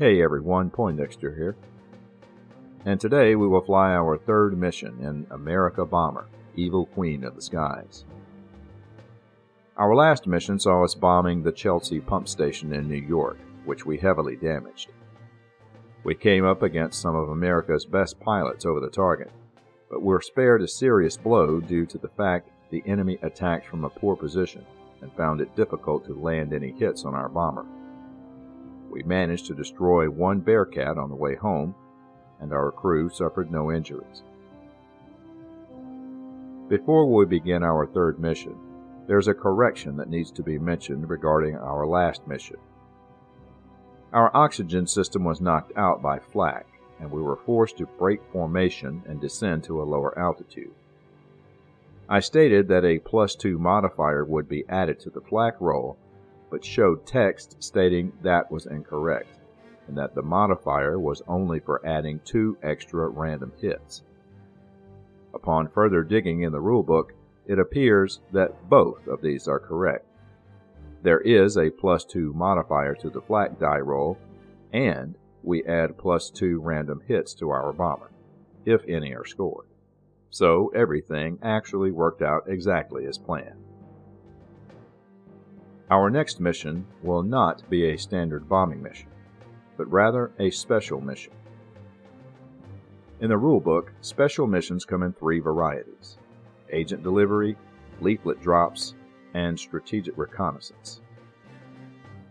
Hey everyone, Poindexter here. And today we will fly our third mission in Amerika Bomber, Evil Queen of the Skies. Our last mission saw us bombing the Chelsea pump station in New York, which we heavily damaged. We came up against some of America's best pilots over the target, but were spared a serious blow due to the fact the enemy attacked from a poor position and found it difficult to land any hits on our bomber. We managed to destroy one Bearcat on the way home, and our crew suffered no injuries. Before we begin our third mission, there's a correction that needs to be mentioned regarding our last mission. Our oxygen system was knocked out by flak, and we were forced to break formation and descend to a lower altitude. I stated that a +2 modifier would be added to the flak roll, but showed text stating that was incorrect, and that the modifier was only for adding 2 extra random hits. Upon further digging in the rulebook, it appears that both of these are correct. There is a +2 modifier to the flak die roll, and we add +2 random hits to our bomber, if any are scored. So everything actually worked out exactly as planned. Our next mission will not be a standard bombing mission, but rather a special mission. In the rulebook, special missions come in 3 varieties: agent delivery, leaflet drops, and strategic reconnaissance.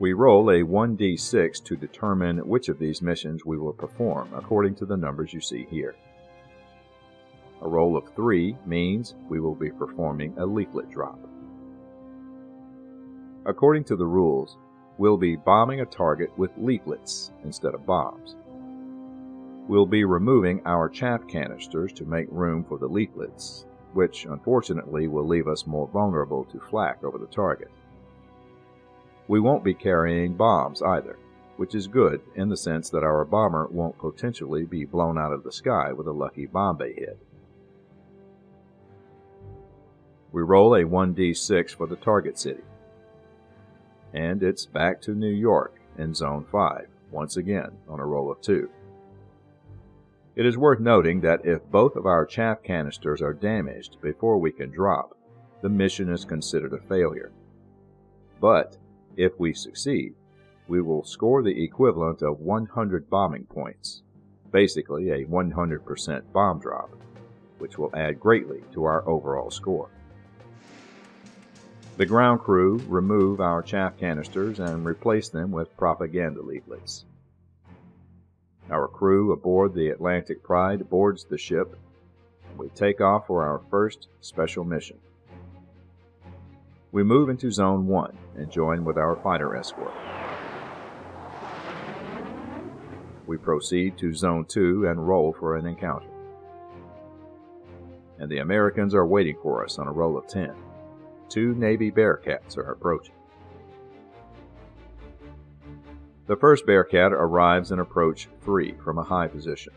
We roll a 1d6 to determine which of these missions we will perform according to the numbers you see here. A roll of 3 means we will be performing a leaflet drop. According to the rules, we'll be bombing a target with leaflets instead of bombs. We'll be removing our chaff canisters to make room for the leaflets, which unfortunately will leave us more vulnerable to flak over the target. We won't be carrying bombs either, which is good in the sense that our bomber won't potentially be blown out of the sky with a lucky Bombay hit. We roll a 1d6 for the target city. And it's back to New York in Zone 5, once again on a roll of 2. It is worth noting that if both of our chaff canisters are damaged before we can drop, the mission is considered a failure. But if we succeed, we will score the equivalent of 100 bombing points, basically a 100% bomb drop, which will add greatly to our overall score. The ground crew remove our chaff canisters and replace them with propaganda leaflets. Our crew aboard the Atlantic Pride boards the ship, and we take off for our first special mission. We move into Zone 1 and join with our fighter escort. We proceed to Zone 2 and roll for an encounter. And the Americans are waiting for us on a roll of 10. 2 Navy Bearcats are approaching. The first Bearcat arrives in approach 3 from a high position.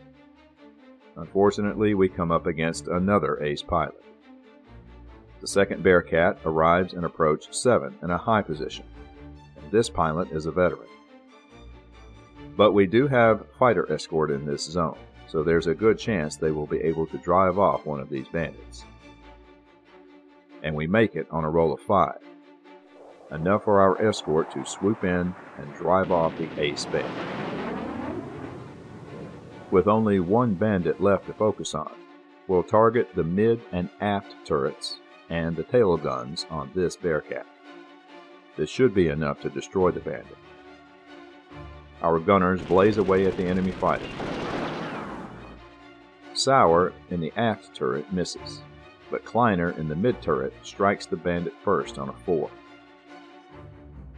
Unfortunately, we come up against another ace pilot. The second Bearcat arrives in approach 7 in a high position, and this pilot is a veteran. But we do have fighter escort in this zone, so there's a good chance they will be able to drive off one of these bandits. And we make it on a roll of 5, enough for our escort to swoop in and drive off the ace bandit. With only one bandit left to focus on, we'll target the mid and aft turrets and the tail guns on this Bearcat. This should be enough to destroy the bandit. Our gunners blaze away at the enemy fighter. Sauer in the aft turret misses, but Kleiner in the mid-turret strikes the bandit first on a 4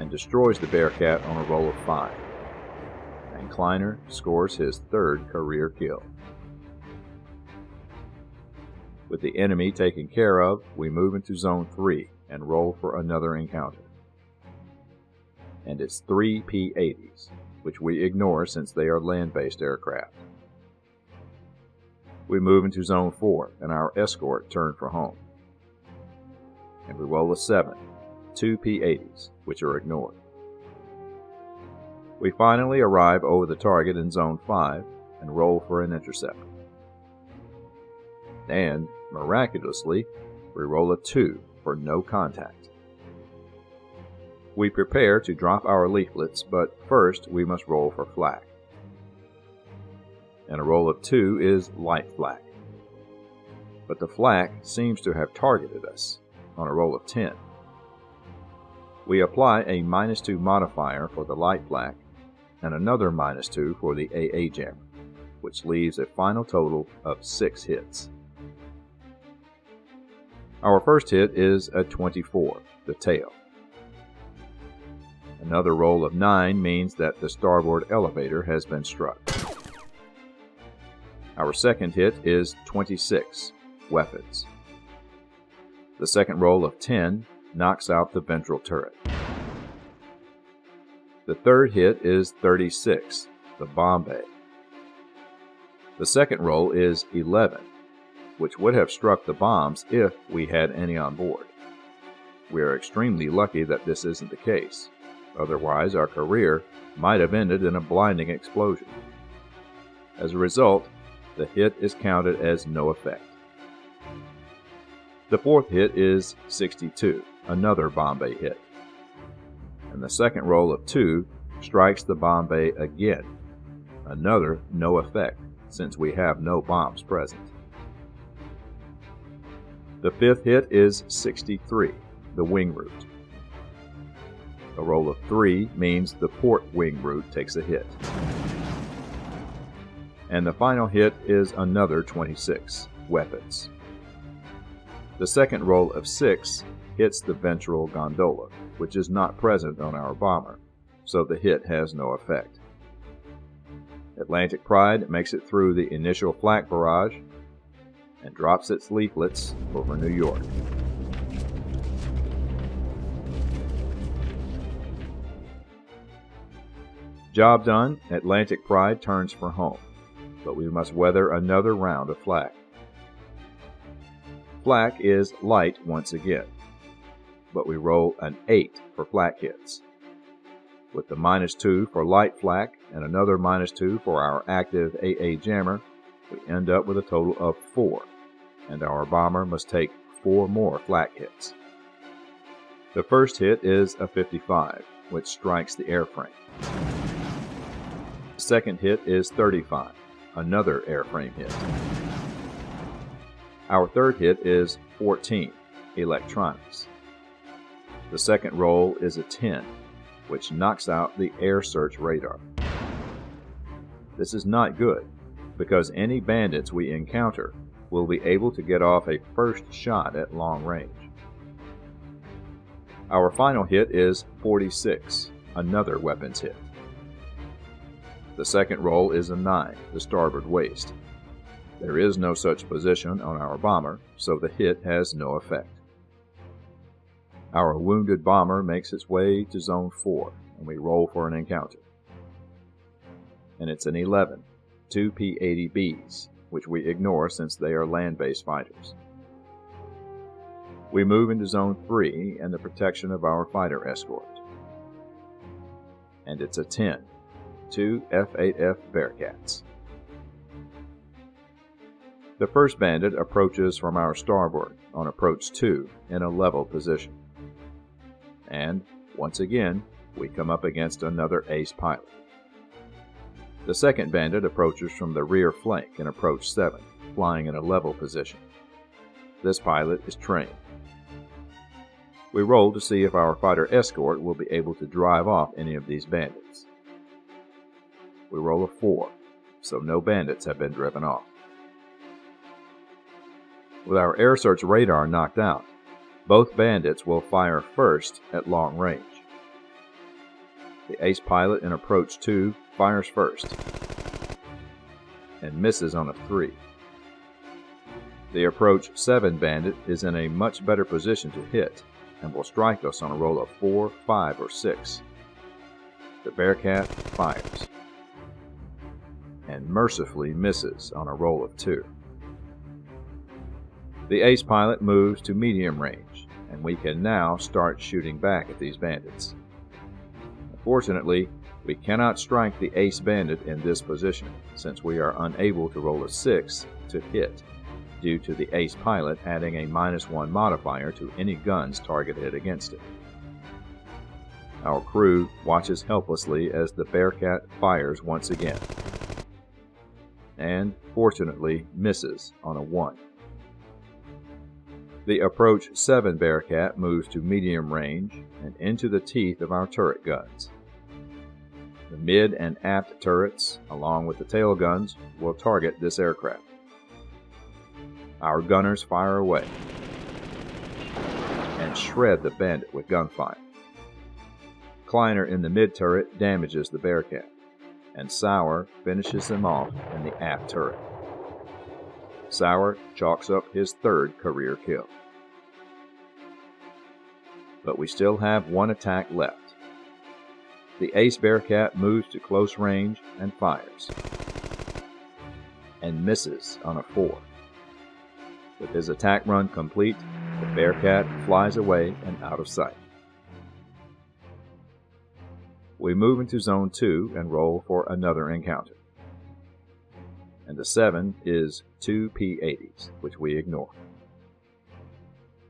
and destroys the Bearcat on a roll of 5, and Kleiner scores his 3rd career kill. With the enemy taken care of, we move into Zone 3 and roll for another encounter. And it's 3 P-80s, which we ignore since they are land-based aircraft. We move into Zone 4, and our escort turn for home. And we roll a 7, 2 P-80s, which are ignored. We finally arrive over the target in Zone 5 and roll for an intercept. And, miraculously, we roll a 2 for no contact. We prepare to drop our leaflets, but first we must roll for flak. And a roll of 2 is light flak. But the flak seems to have targeted us on a roll of 10. We apply a -2 modifier for the light flak and another -2 for the AA jammer, which leaves a final total of 6 hits. Our first hit is a 24, the tail. Another roll of 9 means that the starboard elevator has been struck. Our second hit is 26, weapons. The second roll of 10 knocks out the ventral turret. The third hit is 36, the bomb bay. The second roll is 11, which would have struck the bombs if we had any on board. We are extremely lucky that this isn't the case. Otherwise, our career might have ended in a blinding explosion. As a result, the hit is counted as no effect. The fourth hit is 62, another bomb bay hit. And the second roll of 2 strikes the bomb bay again, another no effect since we have no bombs present. The fifth hit is 63, the wing root. A roll of 3 means the port wing root takes a hit. And the final hit is another 26, weapons. The second roll of 6 hits the ventral gondola, which is not present on our bomber, so the hit has no effect. Atlantic Pride makes it through the initial flak barrage and drops its leaflets over New York. Job done, Atlantic Pride turns for home, but we must weather another round of flak. Flak is light once again, but we roll an 8 for flak hits. With the -2 for light flak and another -2 for our active AA jammer, we end up with a total of 4, and our bomber must take 4 more flak hits. The first hit is a 55, which strikes the airframe. The second hit is 35, another airframe hit. Our third hit is 14, electronics. The second roll is a 10, which knocks out the air search radar. This is not good, because any bandits we encounter will be able to get off a first shot at long range. Our final hit is 46, another weapons hit. The second roll is a 9, the starboard waist. There is no such position on our bomber, so the hit has no effect. Our wounded bomber makes its way to Zone 4, and we roll for an encounter. And it's an 11, 2 P-80Bs, which we ignore since they are land-based fighters. We move into Zone 3 and the protection of our fighter escort. And it's a 10, 2 F-8F Bearcats. The first bandit approaches from our starboard on approach 2 in a level position. And, once again, we come up against another ace pilot. The second bandit approaches from the rear flank in approach 7, flying in a level position. This pilot is trained. We roll to see if our fighter escort will be able to drive off any of these bandits. We roll a 4, so no bandits have been driven off. With our air search radar knocked out, both bandits will fire first at long range. The ace pilot in approach 2 fires first and misses on a 3. The approach 7 bandit is in a much better position to hit and will strike us on a roll of 4, 5, or 6. The Bearcat fires and mercifully misses on a roll of 2. The ace pilot moves to medium range, and we can now start shooting back at these bandits. Unfortunately, We cannot strike the ace bandit in this position, since we are unable to roll a 6 to hit, due to the ace pilot adding a -1 modifier to any guns targeted against it. Our crew watches helplessly as the Bearcat fires once again, and fortunately misses on a 1. The approach 7 Bearcat moves to medium range and into the teeth of our turret guns. The mid and aft turrets, along with the tail guns, will target this aircraft. Our gunners fire away and shred the bandit with gunfire. Kleiner in the mid turret damages the Bearcat, and Sauer finishes him off in the aft turret. Sauer chalks up his 3rd career kill. But we still have one attack left. The ace Bearcat moves to close range and fires, and misses on a 4. With his attack run complete, the Bearcat flies away and out of sight. We move into Zone 2 and roll for another encounter. And the 7 is 2 P-80s, which we ignore.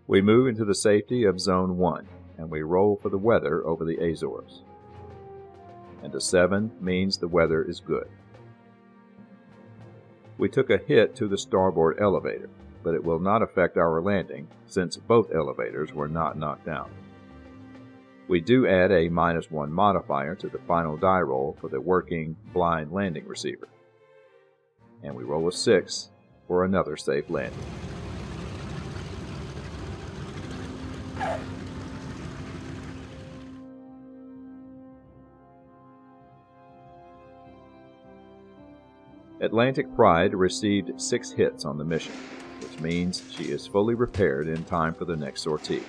We move into the safety of Zone 1, and we roll for the weather over the Azores. And a 7 means the weather is good. We took a hit to the starboard elevator, but it will not affect our landing since both elevators were not knocked down. We do add a -1 modifier to the final die roll for the working blind landing receiver. And we roll a 6 for another safe landing. Atlantic Pride received 6 hits on the mission, which means she is fully repaired in time for the next sortie.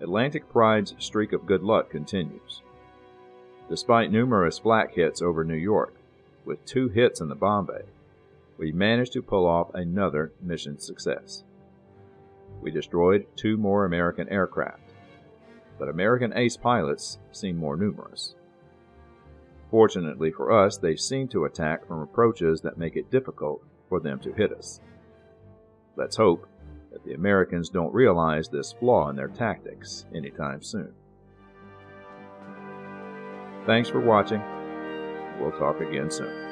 Atlantic Pride's streak of good luck continues. Despite numerous flak hits over New York, with 2 hits in the Bombay, we managed to pull off another mission success. We destroyed 2 more American aircraft, but American ace pilots seem more numerous. Fortunately for us, they seem to attack from approaches that make it difficult for them to hit us. Let's hope that the Americans don't realize this flaw in their tactics anytime soon. Thanks for watching. We'll talk again soon.